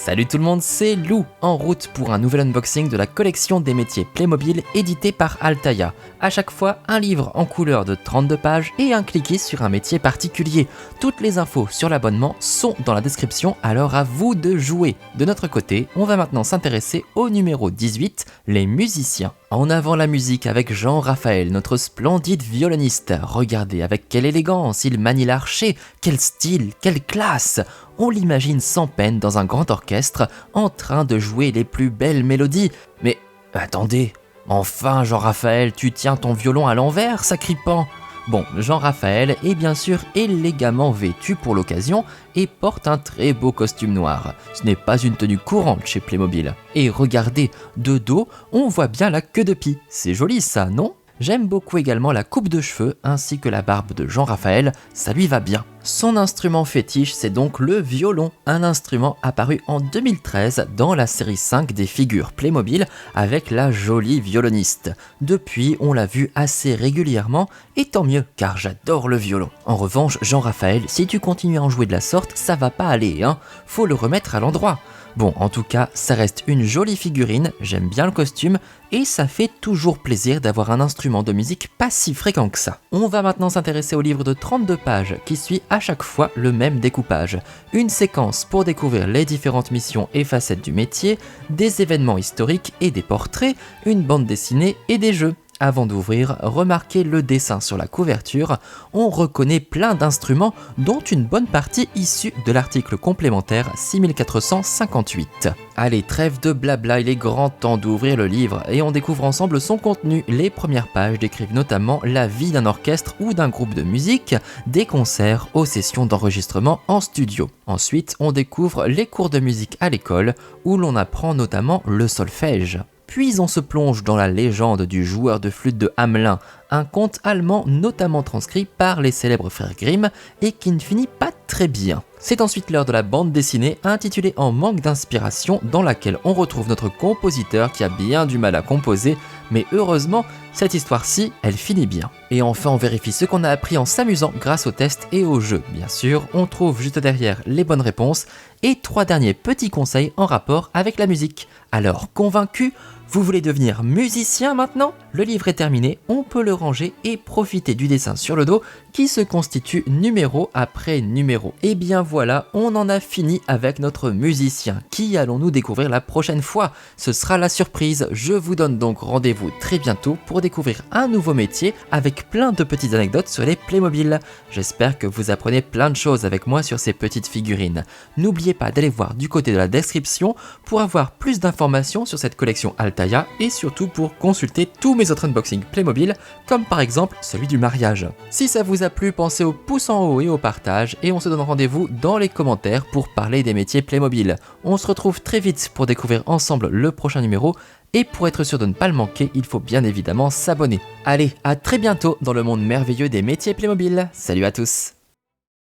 Salut tout le monde, c'est Lou, en route pour un nouvel unboxing de la collection des métiers Playmobil édité par Altaïa. À chaque fois, un livre en couleur de 32 pages et un cliquet sur un métier particulier. Toutes les infos sur l'abonnement sont dans la description, alors à vous de jouer. De notre côté, on va maintenant s'intéresser au numéro 18, les musiciens. En avant la musique avec Jean-Raphaël, notre splendide violoniste. Regardez avec quelle élégance il manie l'archet, quel style, quelle classe. On l'imagine sans peine dans un grand orchestre, en train de jouer les plus belles mélodies. Mais attendez, enfin Jean-Raphaël, tu tiens ton violon à l'envers, sacripant. Bon, Jean-Raphaël est bien sûr élégamment vêtu pour l'occasion et porte un très beau costume noir. Ce n'est pas une tenue courante chez Playmobil. Et regardez, de dos, on voit bien la queue de pie. C'est joli ça, non ? J'aime beaucoup également la coupe de cheveux ainsi que la barbe de Jean-Raphaël, ça lui va bien. Son instrument fétiche, c'est donc le violon, un instrument apparu en 2013 dans la série 5 des figures Playmobil avec la jolie violoniste. Depuis, on l'a vu assez régulièrement, et tant mieux, car j'adore le violon. En revanche, Jean-Raphaël, si tu continues à en jouer de la sorte, ça va pas aller, hein. Faut le remettre à l'endroit. Bon, en tout cas, ça reste une jolie figurine, j'aime bien le costume, et ça fait toujours plaisir d'avoir un instrument de musique pas si fréquent que ça. On va maintenant s'intéresser au livre de 32 pages qui suit à chaque fois le même découpage. Une séquence pour découvrir les différentes missions et facettes du métier, des événements historiques et des portraits, une bande dessinée et des jeux. Avant d'ouvrir, remarquez le dessin sur la couverture, on reconnaît plein d'instruments dont une bonne partie issue de l'article complémentaire 6458. Allez, trêve de blabla, il est grand temps d'ouvrir le livre et on découvre ensemble son contenu. Les premières pages décrivent notamment la vie d'un orchestre ou d'un groupe de musique, des concerts aux sessions d'enregistrement en studio. Ensuite, on découvre les cours de musique à l'école où l'on apprend notamment le solfège. Puis on se plonge dans la légende du joueur de flûte de Hamelin, un conte allemand notamment transcrit par les célèbres frères Grimm et qui ne finit pas très bien. C'est ensuite l'heure de la bande dessinée intitulée En manque d'inspiration dans laquelle on retrouve notre compositeur qui a bien du mal à composer, mais heureusement, cette histoire-ci, elle finit bien. Et enfin, on vérifie ce qu'on a appris en s'amusant grâce aux tests et aux jeux. Bien sûr, on trouve juste derrière les bonnes réponses et 3 derniers petits conseils en rapport avec la musique. Alors, convaincu ? Vous voulez devenir musicien maintenant ? Le livre est terminé, on peut le ranger et profiter du dessin sur le dos qui se constitue numéro après numéro. Et bien voilà, on en a fini avec notre musicien. Qui allons-nous découvrir la prochaine fois ? Ce sera la surprise. Je vous donne donc rendez-vous très bientôt pour découvrir un nouveau métier avec plein de petites anecdotes sur les Playmobil. J'espère que vous apprenez plein de choses avec moi sur ces petites figurines. N'oubliez pas d'aller voir du côté de la description pour avoir plus d'informations sur cette collection Altaïa et surtout pour consulter tous mes autres unboxings Playmobil, comme par exemple celui du mariage. Si ça vous a plu, pensez au pouce en haut et au partage, et on se donne rendez-vous dans les commentaires pour parler des métiers Playmobil. On se retrouve très vite pour découvrir ensemble le prochain numéro, et pour être sûr de ne pas le manquer, il faut bien évidemment s'abonner. Allez, à très bientôt dans le monde merveilleux des métiers Playmobil. Salut à tous!